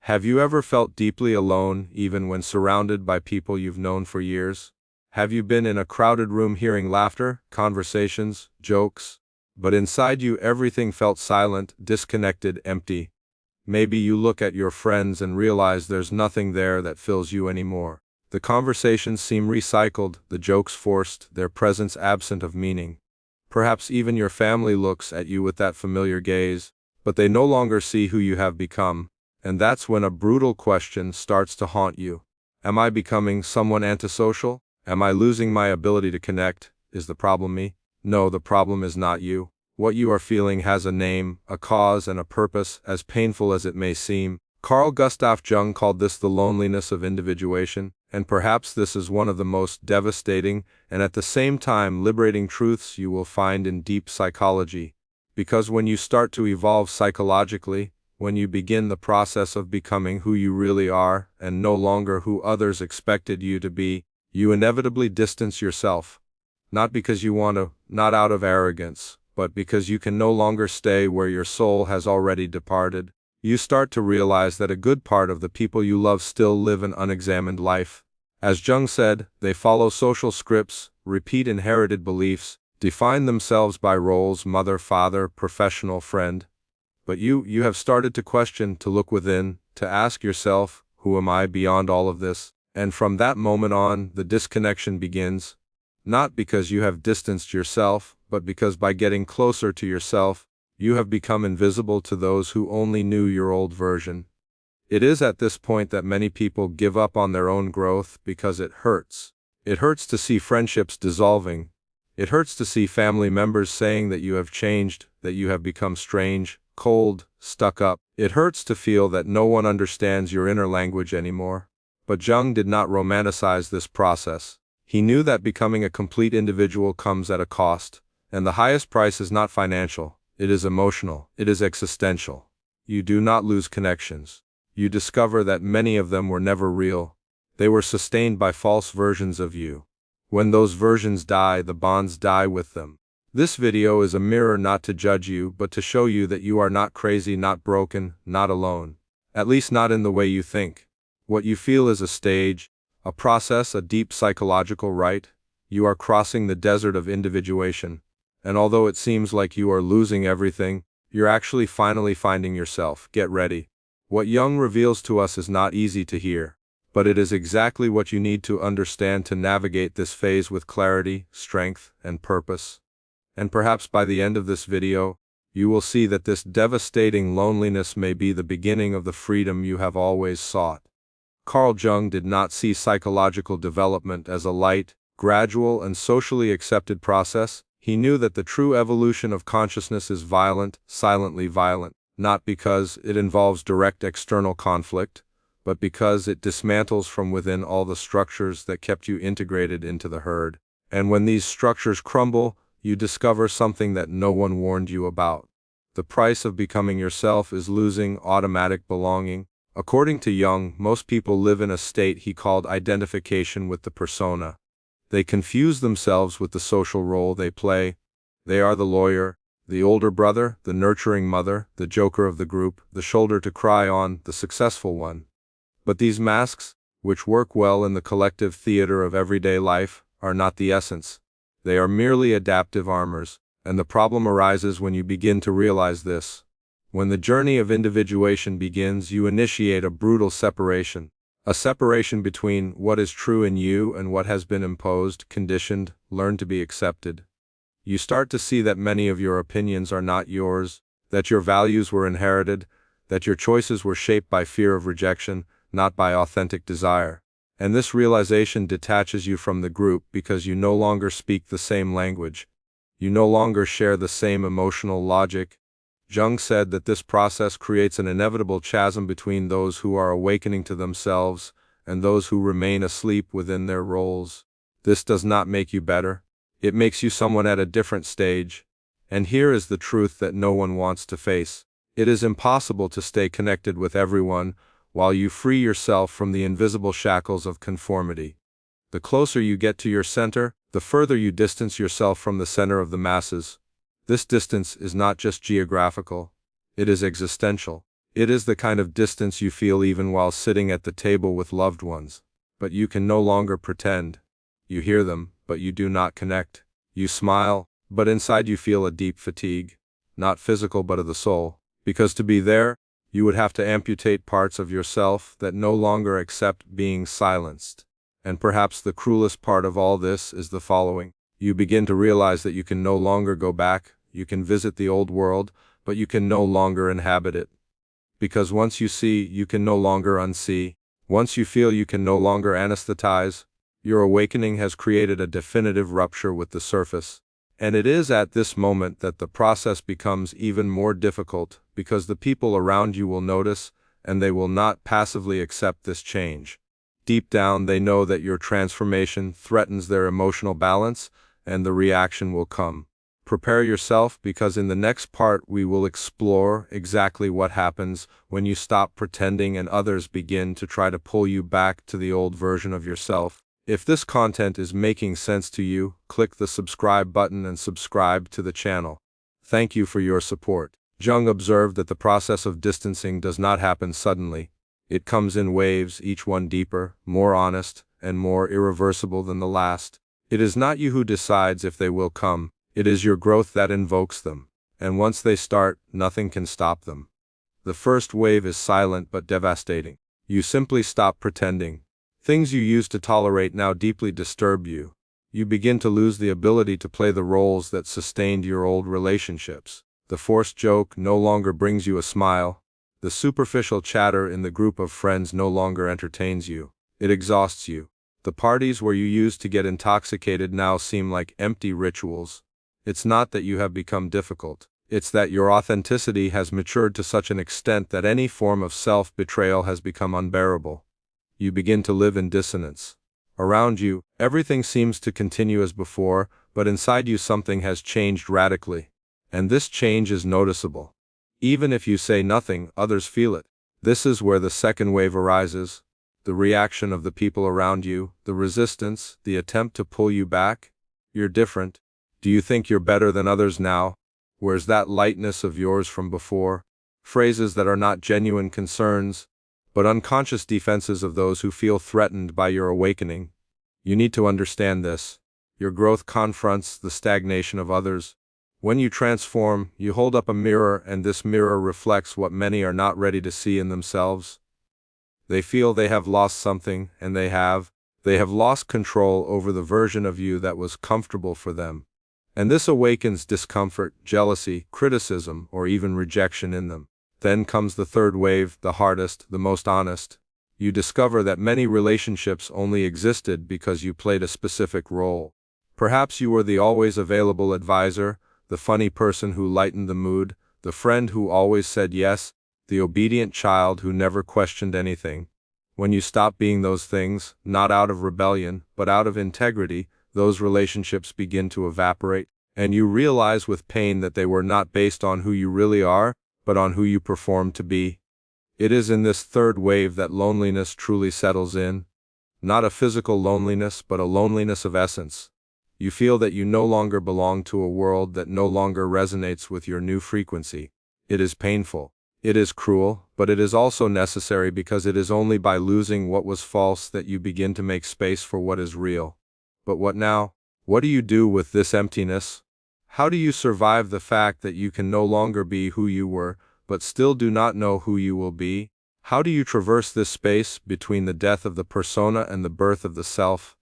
Have you ever felt deeply alone, even when surrounded by people you've known for years? Have you been in a crowded room hearing laughter, conversations, jokes, but inside you everything felt silent, disconnected, empty? Maybe you look at your friends and realize there's nothing there that fills you anymore. The conversations seem recycled, the jokes forced, their presence absent of meaning. Perhaps even your family looks at you with that familiar gaze, but they no longer see who you have become. And that's when a brutal question starts to haunt you. Am I becoming someone antisocial? Am I losing my ability to connect? Is the problem me? No, the problem is not you. What you are feeling has a name, a cause, and a purpose, as painful as it may seem. Gustav Jung called this the loneliness of individuation, and perhaps this is one of the most devastating and at the same time liberating truths you will find in deep psychology. Because when you start to evolve psychologically, when you begin the process of becoming who you really are and no longer who others expected you to be, you inevitably distance yourself. Not because you want to, not out of arrogance, but because you can no longer stay where your soul has already departed. You start to realize that a good part of the people you love still live an unexamined life. As Jung said, they follow social scripts, repeat inherited beliefs, define themselves by roles: mother, father, professional, friend. But you have started to question, to look within, to ask yourself, who am I beyond all of this? And from that moment on, the disconnection begins. Not because you have distanced yourself, but because by getting closer to yourself, you have become invisible to those who only knew your old version. It is at this point that many people give up on their own growth because it hurts. It hurts to see friendships dissolving. It hurts to see family members saying that you have changed, that you have become strange, cold, stuck up. It hurts to feel that no one understands your inner language anymore. But Jung did not romanticize this process. He knew that becoming a complete individual comes at a cost, and the highest price is not financial, it is emotional, it is existential. You do not lose connections. You discover that many of them were never real. They were sustained by false versions of you. When those versions die, the bonds die with them. This video is a mirror not to judge you, but to show you that you are not crazy, not broken, not alone. At least not in the way you think. What you feel is a stage, a process, a deep psychological rite. You are crossing the desert of individuation. And although it seems like you are losing everything, you're actually finally finding yourself. Get ready. What Jung reveals to us is not easy to hear, but it is exactly what you need to understand to navigate this phase with clarity, strength, and purpose. And perhaps by the end of this video, you will see that this devastating loneliness may be the beginning of the freedom you have always sought. Carl Jung did not see psychological development as a light, gradual, and socially accepted process. He knew that the true evolution of consciousness is violent, silently violent, not because it involves direct external conflict, but because it dismantles from within all the structures that kept you integrated into the herd. And when these structures crumble, you discover something that no one warned you about. The price of becoming yourself is losing automatic belonging. According to Jung, most people live in a state he called identification with the persona. They confuse themselves with the social role they play. They are the lawyer, the older brother, the nurturing mother, the joker of the group, the shoulder to cry on, the successful one. But these masks, which work well in the collective theater of everyday life, are not the essence. They are merely adaptive armors, and the problem arises when you begin to realize this. When the journey of individuation begins, you initiate a brutal separation. A separation between what is true in you and what has been imposed, conditioned, learned to be accepted. You start to see that many of your opinions are not yours, that your values were inherited, that your choices were shaped by fear of rejection, not by authentic desire. And this realization detaches you from the group because you no longer speak the same language. You no longer share the same emotional logic. Jung said that this process creates an inevitable chasm between those who are awakening to themselves and those who remain asleep within their roles. This does not make you better. It makes you someone at a different stage. And here is the truth that no one wants to face. It is impossible to stay connected with everyone while you free yourself from the invisible shackles of conformity. The closer you get to your center, the further you distance yourself from the center of the masses. This distance is not just geographical, it is existential. It is the kind of distance you feel even while sitting at the table with loved ones. But you can no longer pretend. You hear them, but you do not connect. You smile, but inside you feel a deep fatigue. Not physical but of the soul. Because to be there, you would have to amputate parts of yourself that no longer accept being silenced. And perhaps the cruelest part of all this is the following. You begin to realize that you can no longer go back. You can visit the old world, but you can no longer inhabit it. Because once you see, you can no longer unsee. Once you feel, you can no longer anesthetize. Your awakening has created a definitive rupture with the surface. And it is at this moment that the process becomes even more difficult, because the people around you will notice, and they will not passively accept this change. Deep down, they know that your transformation threatens their emotional balance, and the reaction will come. Prepare yourself, because in the next part we will explore exactly what happens when you stop pretending and others begin to try to pull you back to the old version of yourself. If this content is making sense to you, click the subscribe button and subscribe to the channel. Thank you for your support. Jung observed that the process of distancing does not happen suddenly. It comes in waves, each one deeper, more honest, and more irreversible than the last. It is not you who decides if they will come. It is your growth that invokes them, and once they start, nothing can stop them. The first wave is silent but devastating. You simply stop pretending. Things you used to tolerate now deeply disturb you. You begin to lose the ability to play the roles that sustained your old relationships. The forced joke no longer brings you a smile. The superficial chatter in the group of friends no longer entertains you. It exhausts you. The parties where you used to get intoxicated now seem like empty rituals. It's not that you have become difficult. It's that your authenticity has matured to such an extent that any form of self-betrayal has become unbearable. You begin to live in dissonance. Around you, everything seems to continue as before, but inside you something has changed radically. And this change is noticeable. Even if you say nothing, others feel it. This is where the second wave arises. The reaction of the people around you, the resistance, the attempt to pull you back. You're different. Do you think you're better than others now? Where's that lightness of yours from before? Phrases that are not genuine concerns, but unconscious defenses of those who feel threatened by your awakening. You need to understand this. Your growth confronts the stagnation of others. When you transform, you hold up a mirror, and this mirror reflects what many are not ready to see in themselves. They feel they have lost something, and they have. They have lost control over the version of you that was comfortable for them. And this awakens discomfort, jealousy, criticism, or even rejection in them. Then comes the third wave, the hardest, the most honest. You discover that many relationships only existed because you played a specific role. Perhaps you were the always available advisor, the funny person who lightened the mood, the friend who always said yes, the obedient child who never questioned anything. When you stop being those things, not out of rebellion, but out of integrity, those relationships begin to evaporate, and you realize with pain that they were not based on who you really are, but on who you perform to be. It is in this third wave that loneliness truly settles in. Not a physical loneliness, but a loneliness of essence. You feel that you no longer belong to a world that no longer resonates with your new frequency. It is painful. It is cruel, but it is also necessary, because it is only by losing what was false that you begin to make space for what is real. But what now? What do you do with this emptiness? How do you survive the fact that you can no longer be who you were, but still do not know who you will be? How do you traverse this space between the death of the persona and the birth of the self?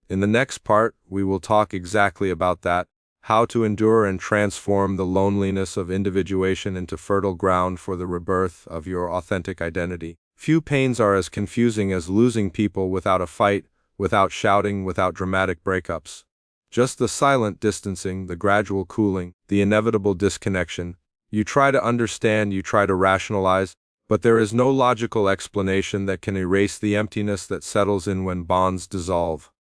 In the next part, we will talk exactly about that, how to endure and transform the loneliness of individuation into fertile ground for the rebirth of your authentic identity. Few pains are as confusing as losing people without a fight, without shouting, without dramatic breakups. Just the silent distancing, the gradual cooling, the inevitable disconnection. You try to understand, you try to rationalize, but there is no logical explanation that can erase the emptiness that settles in when bonds dissolve.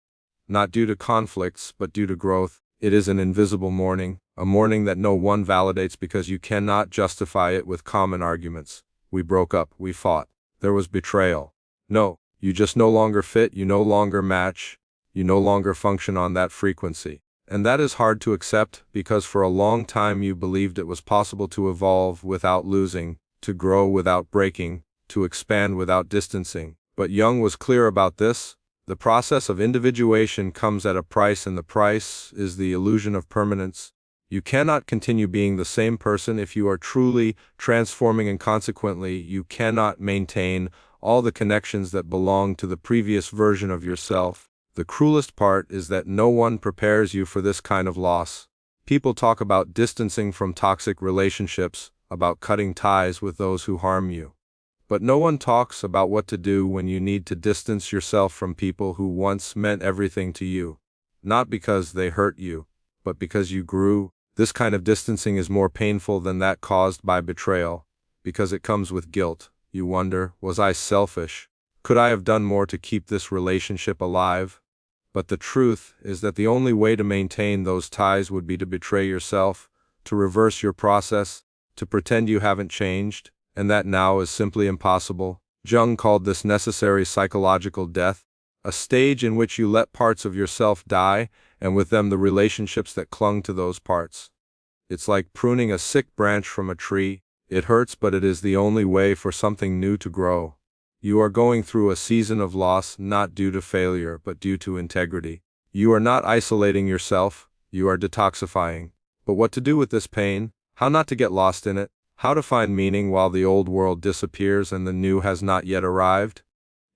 Not due to conflicts, but due to growth. It is an invisible mourning, a mourning that no one validates because you cannot justify it with common arguments. We broke up, we fought. There was betrayal. No. You just no longer fit, you no longer match, you no longer function on that frequency. And that is hard to accept, because for a long time you believed it was possible to evolve without losing. to grow without breaking, to expand without distancing. But Jung was clear about this. The process of individuation comes at a price, and the price is the illusion of permanence. You cannot continue being the same person if you are truly transforming, and consequently, you cannot maintain all the connections that belong to the previous version of yourself. The cruelest part is that no one prepares you for this kind of loss. People talk about distancing from toxic relationships, about cutting ties with those who harm you. But no one talks about what to do when you need to distance yourself from people who once meant everything to you. Not because they hurt you, but because you grew. This kind of distancing is more painful than that caused by betrayal, because it comes with guilt. You wonder, was I selfish? Could I have done more to keep this relationship alive? But the truth is that the only way to maintain those ties would be to betray yourself, to reverse your process, to pretend you haven't changed, and that now is simply impossible. Jung called this necessary psychological death, a stage in which you let parts of yourself die, and with them the relationships that clung to those parts. It's like pruning a sick branch from a tree. It hurts, but it is the only way for something new to grow. You are going through a season of loss, not due to failure, but due to integrity. You are not isolating yourself, you are detoxifying. But what to do with this pain? How not to get lost in it? How to find meaning while the old world disappears and the new has not yet arrived?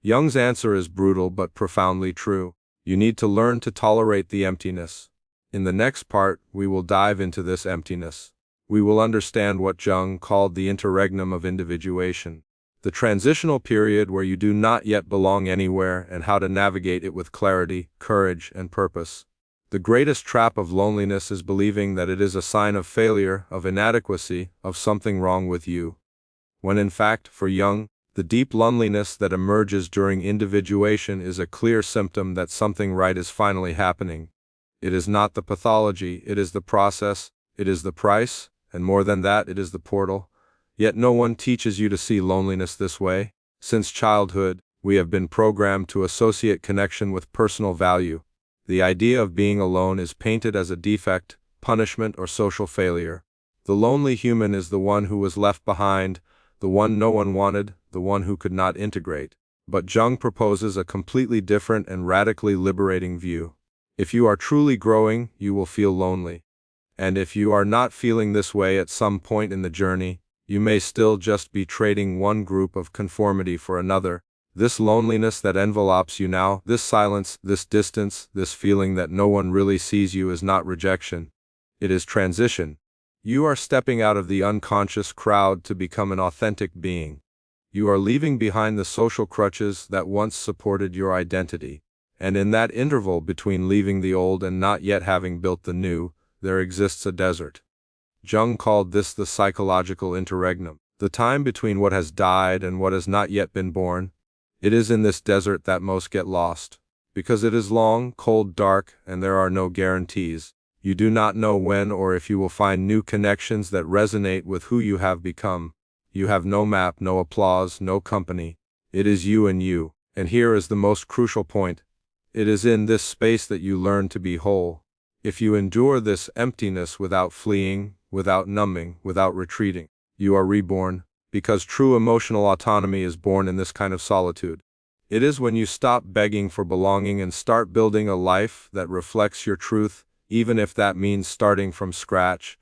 Jung's answer is brutal but profoundly true. You need to learn to tolerate the emptiness. In the next part, we will dive into this emptiness. We will understand what Jung called the interregnum of individuation, the transitional period where you do not yet belong anywhere, and how to navigate it with clarity, courage, and purpose. The greatest trap of loneliness is believing that it is a sign of failure, of inadequacy, of something wrong with you. When in fact, for Jung, the deep loneliness that emerges during individuation is a clear symptom that something right is finally happening. It is not the pathology, it is the process, it is the price, and more than that, it is the portal. Yet no one teaches you to see loneliness this way. Since childhood, we have been programmed to associate connection with personal value. The idea of being alone is painted as a defect, punishment, or social failure. The lonely human is the one who was left behind, the one no one wanted, the one who could not integrate. But Jung proposes a completely different and radically liberating view. If you are truly growing, you will feel lonely. And if you are not feeling this way at some point in the journey, you may still just be trading one group of conformity for another. This loneliness that envelops you now, this silence, this distance, this feeling that no one really sees you is not rejection. It is transition. You are stepping out of the unconscious crowd to become an authentic being. You are leaving behind the social crutches that once supported your identity. And in that interval between leaving the old and not yet having built the new, there exists a desert. Jung called this the psychological interregnum, the time between what has died and what has not yet been born. It is in this desert that most get lost, because it is long, cold, dark, and there are no guarantees. You do not know when or if you will find new connections that resonate with who you have become. You have no map, no applause, no company. It is you and you. And here is the most crucial point. It is in this space that you learn to be whole. If you endure this emptiness without fleeing, without numbing, without retreating, you are reborn. Because true emotional autonomy is born in this kind of solitude. It is when you stop begging for belonging and start building a life that reflects your truth, even if that means starting from scratch,